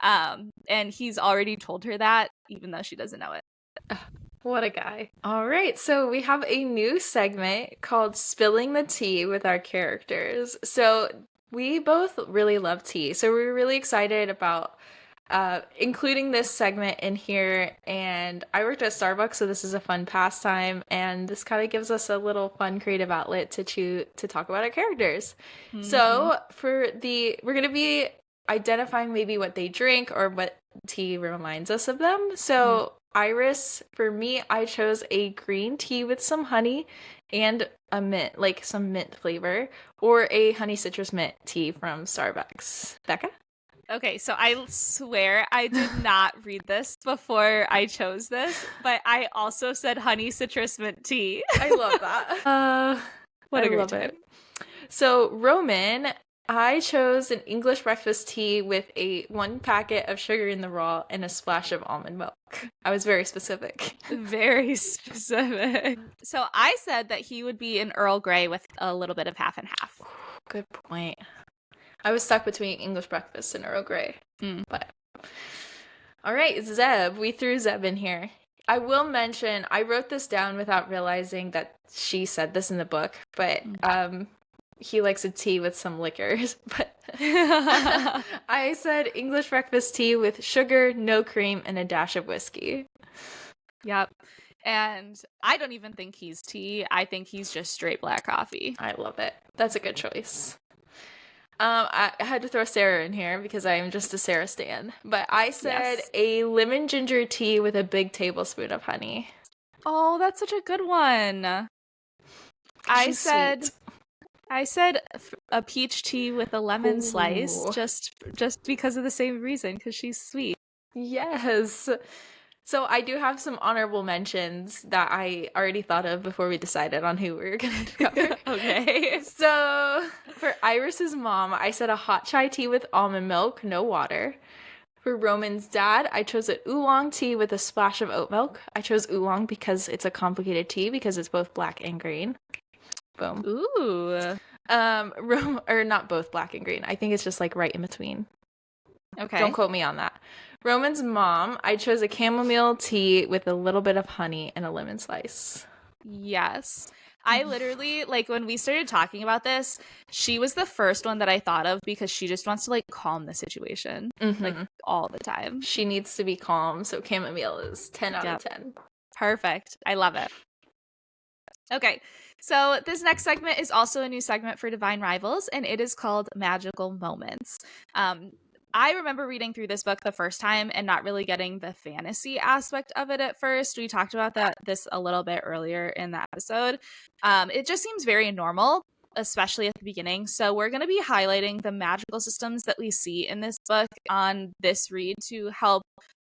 And he's already told her that, even though she doesn't know it. What a guy. All right, so we have a new segment called Spilling the Tea with our characters. So we both really love tea, so we're really excited about including this segment in here. And I worked at Starbucks, so this is a fun pastime, and this kind of gives us a little fun creative outlet to talk about our characters. Mm-hmm. So we're gonna be identifying maybe what they drink or what tea reminds us of them. So Iris, for me, I chose a green tea with some honey and a mint, like some mint flavor, or a honey citrus mint tea from Starbucks. Becca? Okay, so I swear I did not read this before I chose this, but I also said honey citrus mint tea. I love that. What a great time. So Roman, I chose an English breakfast tea with one packet of sugar in the raw and a splash of almond milk. I was very specific. Very specific. So I said that he would be an Earl Grey with a little bit of half and half. Good point. I was stuck between English breakfast and Earl Grey. But all right, Zeb. We threw Zeb in here. I will mention, I wrote this down without realizing that she said this in the book, but he likes a tea with some liquors. But I said English breakfast tea with sugar, no cream, and a dash of whiskey. Yep. And I don't even think he's tea. I think he's just straight black coffee. I love it. That's a good choice. I had to throw Sarah in here because I am just a Sarah stan. But I said a lemon ginger tea with a big tablespoon of honey. Oh, that's such a good one. I said a peach tea with a lemon slice, just because of the same reason, because she's sweet. Yes. So I do have some honorable mentions that I already thought of before we decided on who we were going to cover. Okay. So for Iris's mom, I said a hot chai tea with almond milk, no water. For Roman's dad, I chose an oolong tea with a splash of oat milk. I chose oolong because it's a complicated tea because it's both black and green. Boom. Ooh. Or not both black and green. I think it's just like right in between. Okay. Don't quote me on that. Roman's mom, I chose a chamomile tea with a little bit of honey and a lemon slice. Yes. I literally, like, when we started talking about this, she was the first one that I thought of because she just wants to, like, calm the situation, like, all the time. She needs to be calm, so chamomile is 10 out of 10. Perfect. I love it. Okay, so this next segment is also a new segment for Divine Rivals, and it is called Magical Moments. I remember reading through this book the first time and not really getting the fantasy aspect of it at first. We talked about this a little bit earlier in the episode. It just seems very normal, especially at the beginning. So we're going to be highlighting the magical systems that we see in this book on this read to help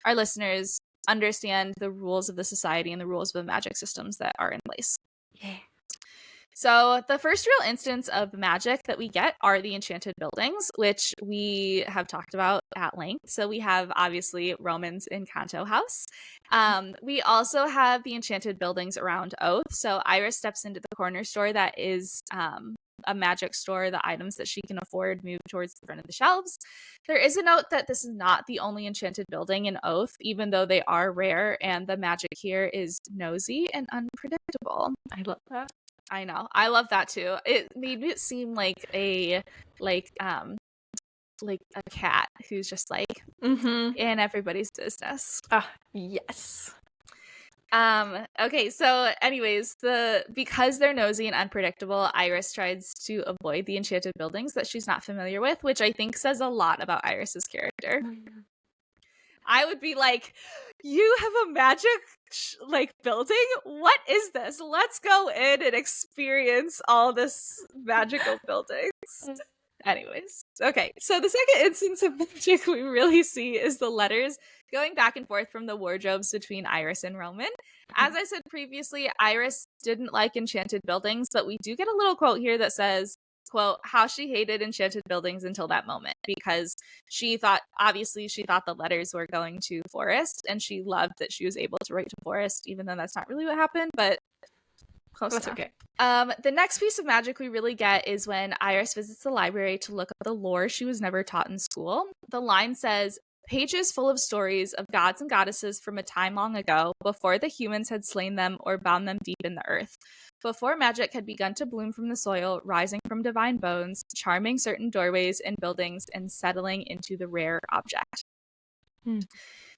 our listeners understand the rules of the society and the rules of the magic systems that are in place. Yeah. So the first real instance of magic that we get are the enchanted buildings, which we have talked about at length. So we have obviously Roman's Encanto house. We also have the enchanted buildings around Oath. So Iris steps into the corner store that is a magic store. The items that she can afford move towards the front of the shelves. There is a note that this is not the only enchanted building in Oath, even though they are rare, and the magic here is nosy and unpredictable. I love that. I know. I love that too. It made it seem like a cat who's just like in everybody's business. Yes. Okay, so anyways, because they're nosy and unpredictable, Iris tries to avoid the enchanted buildings that she's not familiar with, which I think says a lot about Iris's character. I would be like, you have a magic building? What is this? Let's go in and experience all this magical buildings. Anyways, okay, so the second instance of magic we really see is the letters going back and forth from the wardrobes between Iris and Roman. As I said previously, Iris didn't like enchanted buildings, but we do get a little quote here that says, quote, how she hated enchanted buildings until that moment, because she thought the letters were going to Forest, and she loved that she was able to write to Forest, even though that's not really what happened, but close enough. Okay. The next piece of magic we really get is when Iris visits the library to look up the lore she was never taught in school. The line says, pages full of stories of gods and goddesses from a time long ago, before the humans had slain them or bound them deep in the earth. Before magic had begun to bloom from the soil, rising from divine bones, charming certain doorways and buildings, and settling into the rare object.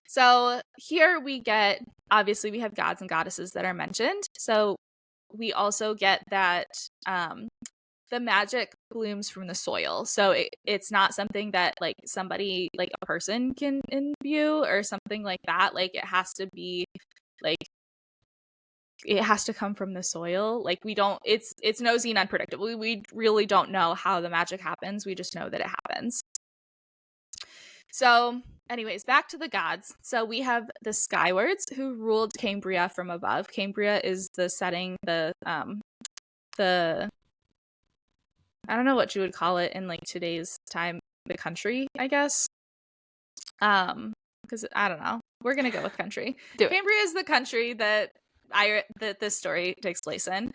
So here we get, obviously we have gods and goddesses that are mentioned. So we also get that the magic blooms from the soil. So it's not something that like somebody, like a person can imbue or something like that. Like it has to be like, it has to come from the soil. Like it's nosy and unpredictable. We really don't know how the magic happens. We just know that it happens. So anyways, back to the gods. So we have the Skywards who ruled Cambria from above. Cambria is the setting, the I don't know what you would call it in like today's time, the country, I guess. Because I don't know. We're gonna go with country. Cambria is the country that this story takes place in.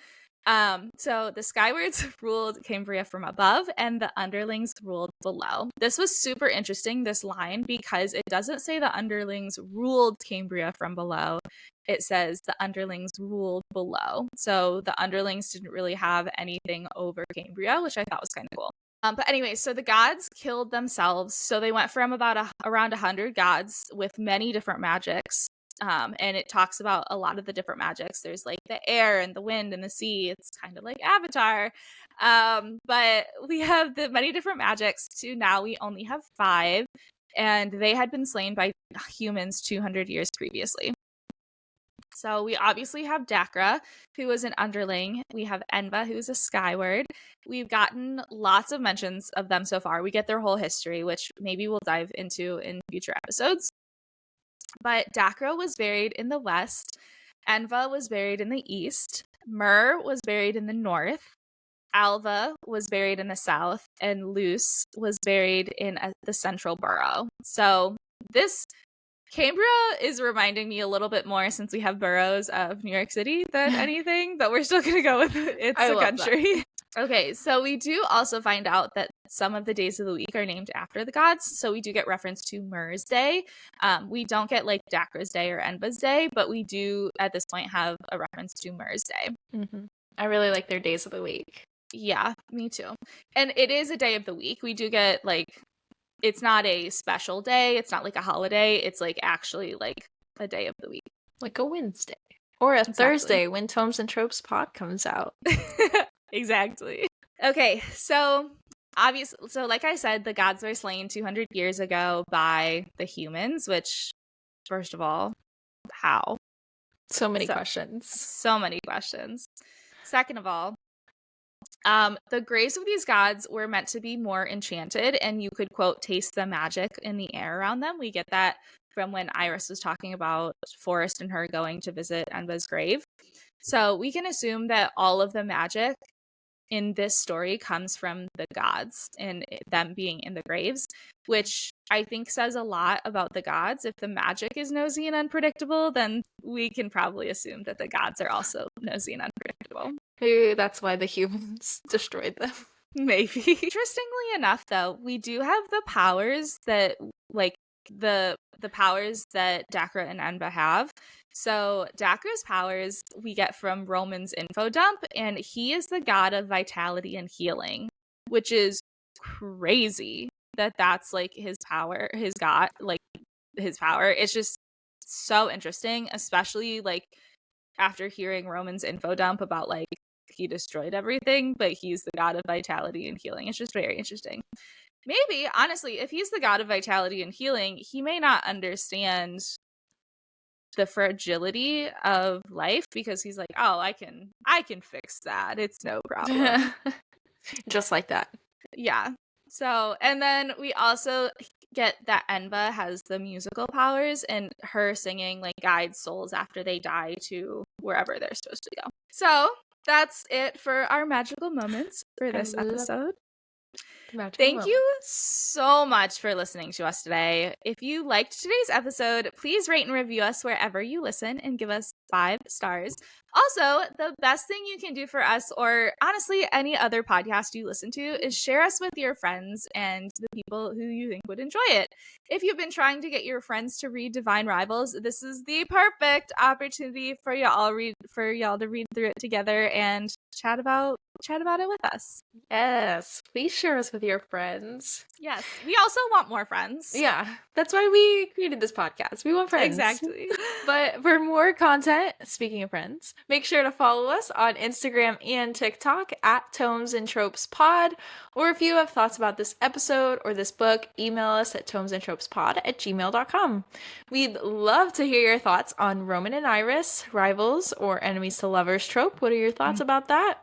So the Skywards ruled Cambria from above, and the underlings ruled below. This was super interesting, this line, because it doesn't say the underlings ruled Cambria from below. It says the underlings ruled below. So the underlings didn't really have anything over Cambria, which I thought was kind of cool. But anyway, so the gods killed themselves. So they went from around 100 gods with many different magics. And it talks about a lot of the different magics. There's like the air and the wind and the sea. It's kind of like Avatar. But we have the many different magics to now we only have 5. And they had been slain by humans 200 years previously. So we obviously have Dacra, who was an underling. We have Enva, who's a Skyward. We've gotten lots of mentions of them so far. We get their whole history, which maybe we'll dive into in future episodes. But Dacra was buried in the west. Enva was buried in the east. Myrrh was buried in the north. Alva was buried in the south. And Luce was buried in the central borough. So This Cambria is reminding me a little bit more, since we have boroughs of New York City, than anything, but we're still going to go with it's a country. Okay, so we do also find out that some of the days of the week are named after the gods. So we do get reference to Myr's Day. We don't get like Dakra's Day or Enba's Day, but we do at this point have a reference to Myr's Day. Mm-hmm. I really like their days of the week. Yeah, me too. And it is a day of the week. We do get like, it's not a special day. It's not like a holiday. It's like actually like a day of the week. Like a Wednesday. Or a Thursday when Tomes and Tropes pod comes out. Exactly. Okay, so obviously, so like I said, the gods were slain 200 years ago by the humans, which, first of all, how? So many questions. So many questions. Second of all, the graves of these gods were meant to be more enchanted, and you could, quote, taste the magic in the air around them. We get that from when Iris was talking about Forrest and her going to visit Enba's grave. So we can assume that all of the magic in this story comes from the gods and them being in the graves, which I think says a lot about the gods. If the magic is nosy and unpredictable, then we can probably assume that the gods are also nosy and unpredictable. Maybe that's why the humans destroyed them. Maybe. Interestingly enough, though, we do have the powers that, like, the powers that Dakra and Enba have. So Dakra's powers we get from Roman's info dump, and he is the god of vitality and healing, which is crazy that that's like his power, his god, like his power. It's just so interesting, especially like after hearing Roman's info dump about like he destroyed everything, but he's the god of vitality and healing. It's just very interesting. Maybe, honestly, if he's the god of vitality and healing, he may not understand the fragility of life, because he's like, oh, I can fix that. It's no problem. Just like that. Yeah. So, and then we also get that Enba has the musical powers, and her singing like guides souls after they die to wherever they're supposed to go. So that's it for our magical moments for this episode. Thank you so much for listening to us today. If you liked today's episode, please rate and review us wherever you listen and give us 5 stars. Also, the best thing you can do for us, or honestly any other podcast you listen to, is share us with your friends and the people who you think would enjoy it. If you've been trying to get your friends to read Divine Rivals, this is the perfect opportunity for y'all to read through it together and chat about it with us. Yes, please share us with your friends. Yes, we also want more friends. Yeah, that's why we created this podcast. We want friends. Exactly. But for more content, speaking of friends, make sure to follow us on Instagram and TikTok at Tomes and Tropes Pod. Or if you have thoughts about this episode or this book, email us at tomesandtropespod@gmail.com. We'd love to hear your thoughts on Roman and Iris, rivals, or enemies to lovers trope. What are your thoughts about that?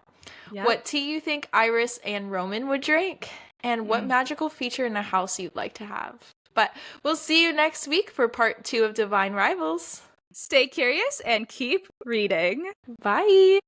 Yep. What tea you think Iris and Roman would drink? And what magical feature in the house you'd like to have? But we'll see you next week for part 2 of Divine Rivals. Stay curious and keep reading. Bye!